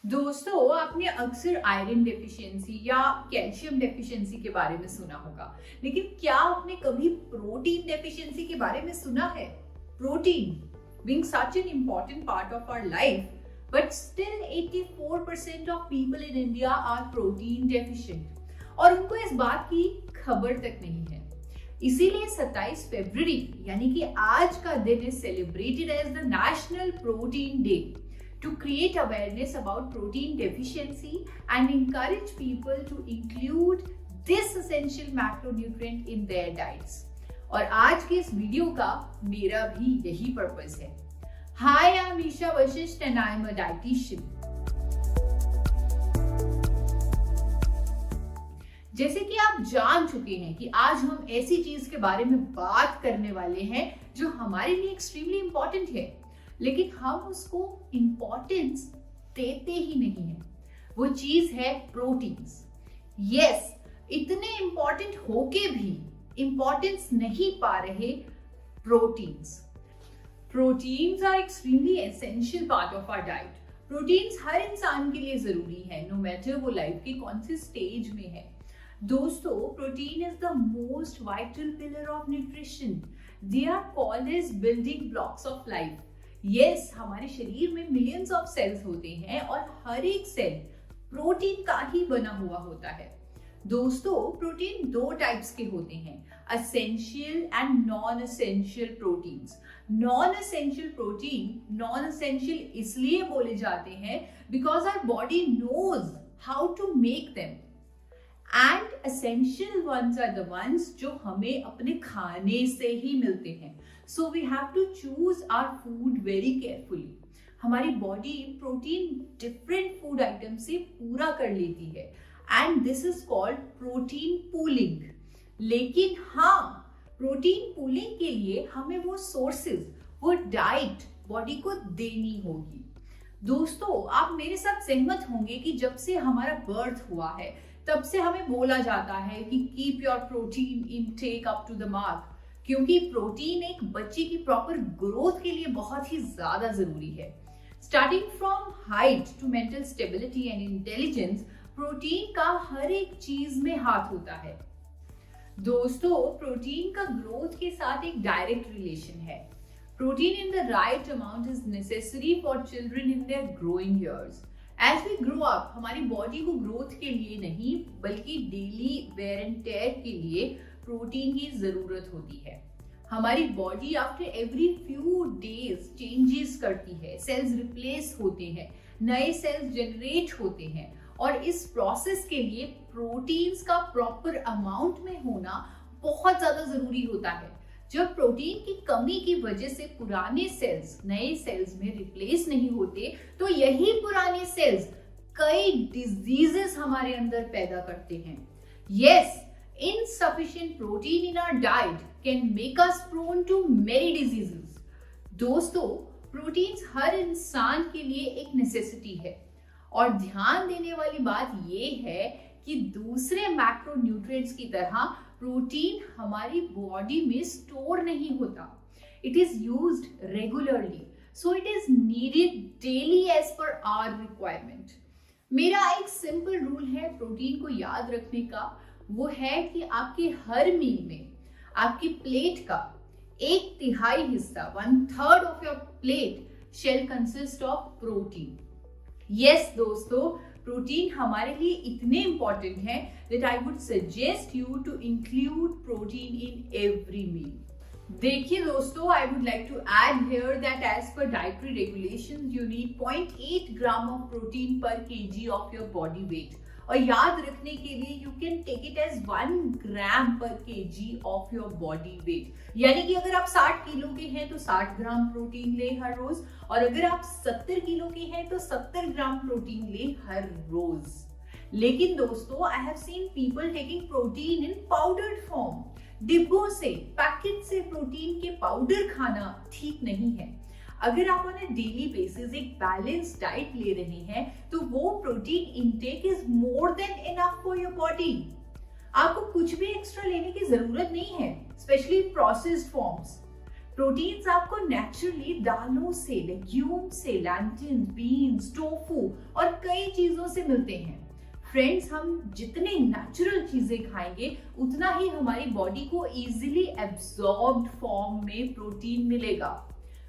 दोस्तों, आपने अक्सर आयरन डेफिशिएंसी या कैल्शियम डेफिशिएंसी के बारे में सुना होगा, लेकिन क्या आपने कभी प्रोटीन डेफिशिएंसी के बारे में सुना है? Protein being such an important part of our life, but still 84% of people in India are protein deficient और उनको इस बात की खबर तक नहीं है। इसीलिए 27 फरवरी यानी कि आज का दिन is celebrated as the National Protein Day to create awareness about protein deficiency and encourage people to include this essential macronutrient in their diets. और आज के इस वीडियो का मेरा भी यही पर्पस है। Hi, I'm Isha Vashisht and I'm a dietitian. जैसे कि आप जान चुके हैं कि आज हम ऐसी चीज के बारे में बात करने वाले हैं जो हमारे लिए एक्सट्रीमली इंपॉर्टेंट है, लेकिन हम उसको इंपॉर्टेंस देते ही नहीं है। वो चीज है प्रोटीन्स। यस, इतने इंपॉर्टेंट होके भी इंपॉर्टेंस नहीं पा रहे proteins. Proteins are extremely essential part of our diet. Proteins हर इंसान के लिए जरूरी है, नो मैटर वो लाइफ के कौन से स्टेज में है। दोस्तों, protein is the most vital pillar of nutrition. They are called as building blocks of life. Yes, हमारे शरीर में मिलियंस ऑफ सेल्स होते हैं और हर एक सेल प्रोटीन का ही बना हुआ होता है। दोस्तों, प्रोटीन दो टाइप्स के होते हैं, essential and non essential proteins. Non essential protein non essential इसलिए बोले जाते हैं because our body knows how to make them, and essential ones are the ones जो हमें अपने खाने से ही मिलते हैं। So we have to choose our food very carefully. हमारी body protein different food item से पूरा कर लेती है and this is called protein pooling. लेकिन हाँ, प्रोटीन पूलिंग के लिए हमें वो सोर्सेज, वो डाइट बॉडी को देनी होगी। दोस्तों, आप मेरे साथ सहमत होंगे कि जब से हमारा बर्थ हुआ है तब से हमें बोला जाता है कि keep your protein intake up to the mark, क्योंकि प्रोटीन एक बच्चे की प्रॉपर ग्रोथ के लिए बहुत ही ज्यादा जरूरी है। Starting from height to mental stability and intelligence, protein का हर एक चीज में हाथ होता है। दोस्तों, प्रोटीन का ग्रोथ के साथ एक डायरेक्ट रिलेशन है। Protein in the right amount is necessary for children in their growing years. As we grow up, हमारी बॉडी को ग्रोथ के लिए नहीं बल्कि डेली वेयर एंड टेयर के लिए प्रोटीन की जरूरत होती है। हमारी body after every few days changes करती है, सेल्स रिप्लेस होते हैं, नए सेल्स जनरेट होते हैं और इस प्रोसेस के लिए प्रोटीन्स का प्रॉपर अमाउंट में होना बहुत ज्यादा जरूरी होता है। जब प्रोटीन की कमी की वजह से पुराने सेल्स नए सेल्स में रिप्लेस नहीं होते तो यही पुराने सेल्स कई डिजीजेस हमारे अंदर पैदा करते हैं। Yes, insufficient protein in our diet can make us prone to many diseases. दोस्तों, प्रोटीन्स हर इंसान के लिए एक नेसेसिटी है और ध्यान देने वाली बात यह है कि दूसरे मैक्रोन्यूट्रिएंट्स की तरह प्रोटीन हमारी बॉडी में स्टोर नहीं होता। It is used regularly, so it is needed daily as per our requirement. मेरा एक सिंपल रूल है प्रोटीन को याद रखने का, वो है कि आपके हर मील में आपकी प्लेट का 1/3 हिस्सा, 1/3 of your plate shall consist of protein. Yes दोस्तों, प्रोटीन हमारे लिए इतने इंपॉर्टेंट है that I would suggest you to include protein in every meal. देखिए दोस्तों, I would like to add here that as per dietary regulations you need 0.8 gram of protein per KG of your body weight. और याद रखने के लिए you can take it as 1 gram per KG of your body wait, यानी कि अगर आप 60 kilo के हैं तो 60 ग्राम प्रोटीन ले हर रोज, और अगर आप 70 किलो के हैं तो 70 ग्राम प्रोटीन ले हर रोज। लेकिन दोस्तों, I have seen people taking protein in powdered form. डिब्बों से, पैकेट से प्रोटीन के पाउडर खाना ठीक नहीं है। अगर आप ऑन अ डेली बेसिस एक बैलेंस डाइट ले रहे हैं तो वो protein intake is more than enough for your body. आपको कुछ भी एक्स्ट्रा लेने की जरूरत नहीं है, स्पेशली प्रोसेस्ड फॉर्म्स। प्रोटीन्स आपको नेचुरली दालों से, लेग्यूम से, लैंटिन्स, बीन्स, टोफू और कई चीजों से मिलते हैं। फ्रेंड्स, हम जितने नेचुरल चीजें खाएंगे उतना ही हमारी बॉडी को इजीली एब्जॉर्ब्ड फॉर्म में प्रोटीन मिलेगा।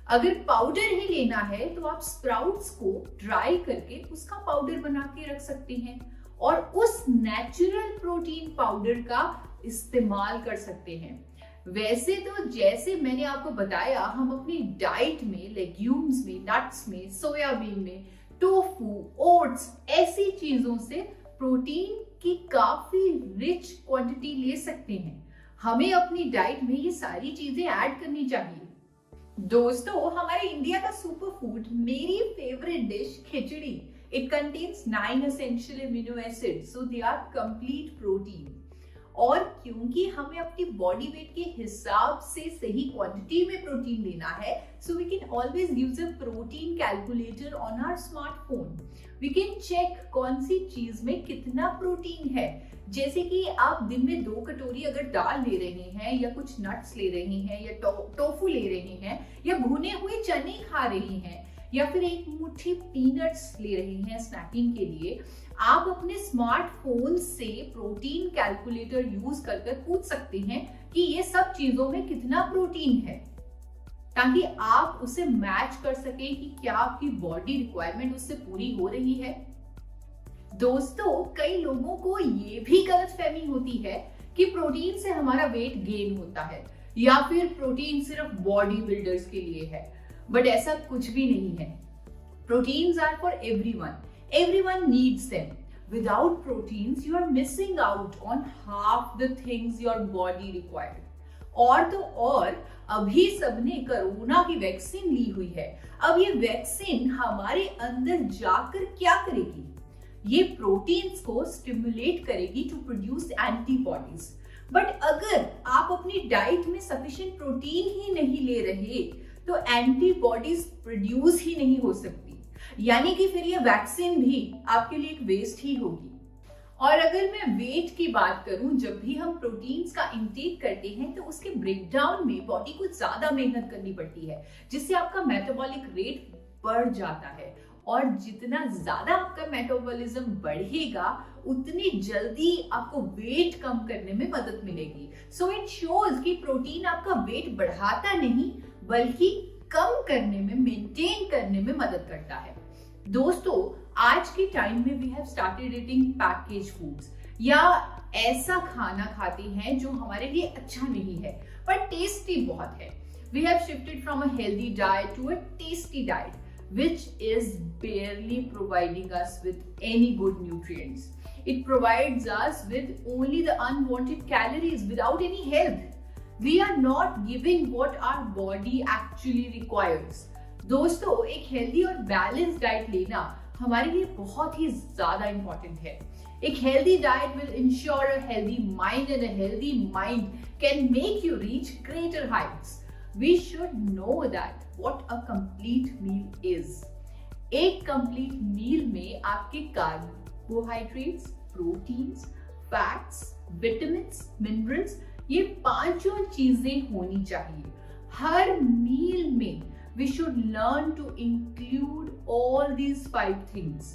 अगर पाउडर ही लेना है तो आप स्प्राउट्स को ड्राई करके उसका पाउडर बना के रख सकते हैं और उस नेचुरल प्रोटीन पाउडर का इस्तेमाल कर सकते हैं। वैसे तो जैसे मैंने आपको बताया, हम अपनी डाइट में लेग्यूम्स में, नट्स में, सोयाबीन में, टोफू, ओट्स, ऐसी चीजों से प्रोटीन की काफी रिच क्वांटिटी ले सकते हैं। हमें अपनी डाइट में ये सारी चीजें ऐड करनी चाहिए। दोस्तों, हमारे इंडिया का सुपर फूड, मेरी favourite dish khichdi. It contains 9 essential amino acids, so they are complete protein। और क्योंकि हमें अपनी बॉडी वेट के हिसाब से सही क्वांटिटी में प्रोटीन लेना है, so we can always use a protein calculator on our smartphone. We can check कौन सी चीज में कितना प्रोटीन है। जैसे कि आप दिन में 2 कटोरी अगर दाल ले रहे हैं, या कुछ नट्स ले रहे हैं, या टोफू ले रहे हैं, या भुने हुए चने खा रहे हैं, या फिर एक मुट्ठी पीनट्स ले रहे हैं स्नैकिंग के लिए, आप अपने स्मार्टफोन से प्रोटीन कैलकुलेटर यूज कर पूछ सकते हैं कि ये सब चीजों में कितना प्रोटीन है, ताकि आप उसे मैच कर सकें कि क्या आपकी बॉडी रिक्वायरमेंट उससे पूरी हो रही है। दोस्तों, कई लोगों को ये भी गलतफहमी होती है कि प्रोटीन से हमारा वेट गेन होता है या फिर प्रोटीन सिर्फ बॉडी बिल्डर्स के लिए है, बट ऐसा कुछ भी नहीं है। Proteins are for everyone. Everyone needs them. Without proteins, you are missing out on half the things your body required. और तो और, अभी सबने कोरोना की वैक्सीन ली हुई है। अब ये वैक्सीन हमारे अंदर जाकर क्या करेगी? ये प्रोटीन्स को स्टिमुलेट करेगी टू प्रोड्यूस एंटीबॉडीज। बट अगर आप अपनी डाइट में सफिशिएंट प्रोटीन ही नहीं ले रहे, तो एंटीबॉडीज प्रोड्यूस ही नहीं हो सकती, यानी कि फिर ये वैक्सीन भी आपके लिए एक वेस्ट ही होगी। और अगर मैं वेट की बात करूं, जब भी हम प्रोटीन्स का इंटेक करते हैं तो उसके ब्रेकडाउन में बॉडी को ज्यादा मेहनत करनी पड़ती है, जिससे आपका मेटाबॉलिक रेट बढ़ जाता है। और जितना ज्यादा आपका मेटाबॉलिज्म बढ़ेगा, उतनी जल्दी आपको वेट कम करने में मदद मिलेगी। सो इट शोज कि प्रोटीन आपका वेट बढ़ाता नहीं, बल्कि कम करने में, मेंटेन करने में मदद करता है। दोस्तों, आज के टाइम में we have started eating package foods, या ऐसा खाना खाते हैं जो हमारे लिए अच्छा नहीं है पर टेस्टी बहुत है। We have shifted from a healthy diet to a tasty diet, which is barely providing us with any good nutrients. It provides us with only the unwanted calories without any health. We are not giving what our body actually requires. दोस्तों, एक healthy और balance diet लेना हमारे लिए बहुत ही ज्यादा important है। एक healthy diet will ensure a healthy mind, and a healthy mind can make you reach greater heights. We should know that what a complete meal is. एक complete meal में आपके carbohydrates, proteins, fats, vitamins, minerals, ये 5 चीजें होनी चाहिए। हर मील में we should learn to include all these 5 things.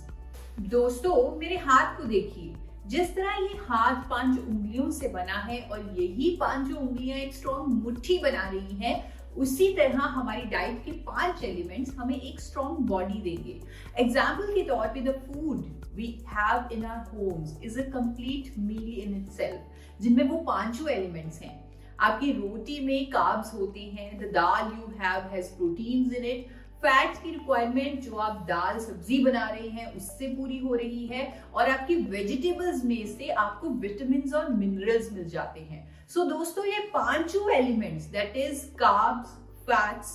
दोस्तों, मेरे हाथ को देखिए। जिस तरह ये हाथ 5 उंगलियों से बना है और यही 5 उंगलियां एक स्ट्रॉन्ग मुट्ठी बना रही हैं, उसी तरह हमारी डाइट के 5 एलिमेंट्स हमें एक स्ट्रॉन्ग बॉडी देंगे। एग्जाम्पल के तौर पे, the food we have in our homes is a complete meal in itself, जिनमें वो 5 एलिमेंट्स हैं। आपकी रोटी में कार्ब्स होते हैं, the dal you have has proteins in it, fats की रिक्वायरमेंट जो आप दाल सब्जी बना रहे हैं उससे पूरी हो रही है, और आपकी वेजिटेबल्स में से आपको विटामिन्स और मिनरल्स मिल जाते हैं। सो दोस्तों, ये 5 elements, that is carbs, fats,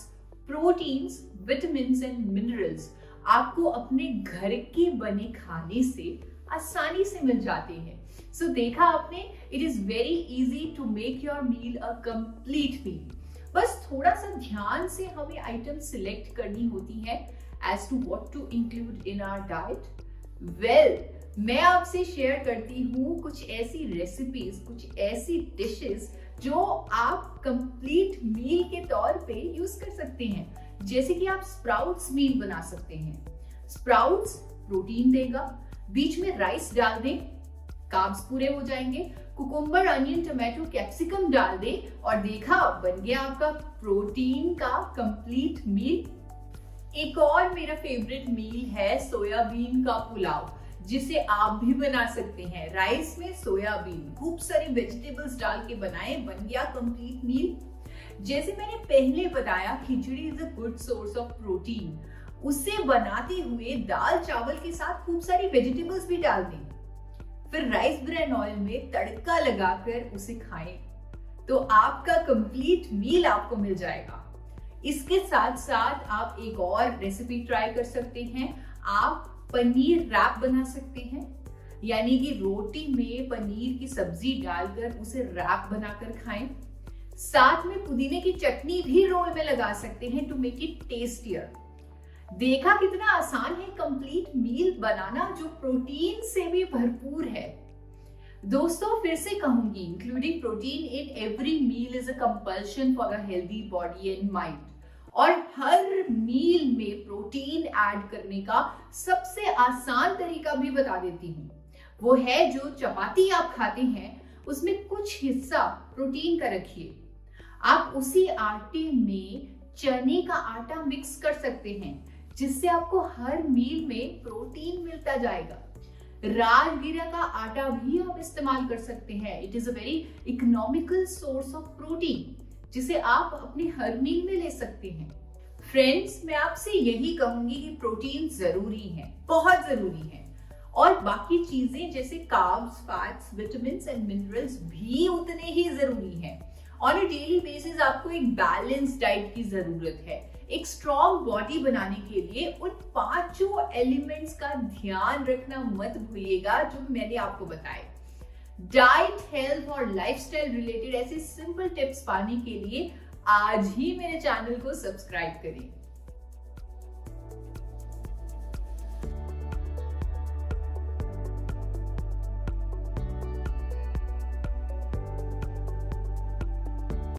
proteins, vitamins and minerals, आपको अपने घर के बने खाने से आसानी से मिल जाते हैं। सो देखा आपने, it is very easy to make your meal a complete meal. बस थोड़ा सा ध्यान से हमें आइटम सिलेक्ट करनी होती है as to what to include in our diet. Well, मैं आपसे शेयर करती हूँ कुछ ऐसी रेसिपीज, कुछ ऐसी डिशेस जो आप कंप्लीट मील के तौर पे यूज कर सकते हैं। जैसे कि आप स्प्राउट्स मील बना सकते हैं। स्प्राउट्स प्रोटीन देगा, बीच में राइस डाल दें, कार्ब्स पूरे हो जाएंगे, कुकुम्बर, अनियन, टोमेटो, कैप्सिकम डाल दें और देखा बन गया आपका प्रोटीन का कंप्लीट मील। एक और मेरा फेवरेट मील है सोयाबीन का पुलाव, जिसे आप भी बना सकते हैं। राइस में सोयाबीन, खूब सारी वेजिटेबल्स डाल के बनाए, बन गया कंप्लीट मील। जैसे मैंने पहले बताया, khichdi is a good source of protein. उसे बनाते हुए दाल चावल के साथ खूब सारी वेजिटेबल्स भी डाल दें, फिर राइस ब्रेन ऑयल में तड़का लगाकर उसे खाएं, तो आपका कंप्लीट मील आपको मिल जाएगा। इसके साथ साथ आप एक और रेसिपी ट्राई कर सकते हैं। आप पनीर रैप बना सकते हैं, यानी कि रोटी में पनीर की सब्जी डालकर उसे रैप बनाकर खाएं। साथ में पुदीने की चटनी भी रोल में लगा सकते हैं टू मेक इट टेस्टियर। देखा कितना आसान है कंप्लीट मील बनाना, जो प्रोटीन से भी भरपूर है। दोस्तों फिर से कहूंगी, including protein in every meal is a compulsion for a healthy body and mind. और हर मील में प्रोटीन ऐड करने का सबसे आसान तरीका भी बता देती हूँ। वो है, जो चपाती आप खाते हैं उसमें कुछ हिस्सा प्रोटीन का रखिए। आप उसी आटे में चने का आटा मिक्स कर सकते हैं, जिससे आपको हर मील में प्रोटीन मिलता जाएगा। राजगिरा का आटा भी आप इस्तेमाल कर सकते हैं। It is a very economical source of protein, जिसे आप अपने हर मील में ले सकते हैं। फ्रेंड्स, मैं आपसे यही कहूंगी कि प्रोटीन जरूरी है, बहुत जरूरी है, और बाकी चीजें जैसे carbs, fats, vitamins and minerals भी उतने ही जरूरी हैं। ऑन अ डेली बेसिस आपको एक बैलेंस डाइट की जरूरत है। एक स्ट्रॉन्ग बॉडी बनाने के लिए उन 5 एलिमेंट्स का ध्यान रखना मत भूलिएगा जो मैंने आपको बताए। डाइट, हेल्थ और लाइफस्टाइल रिलेटेड ऐसे सिंपल टिप्स पाने के लिए आज ही मेरे चैनल को सब्सक्राइब करें।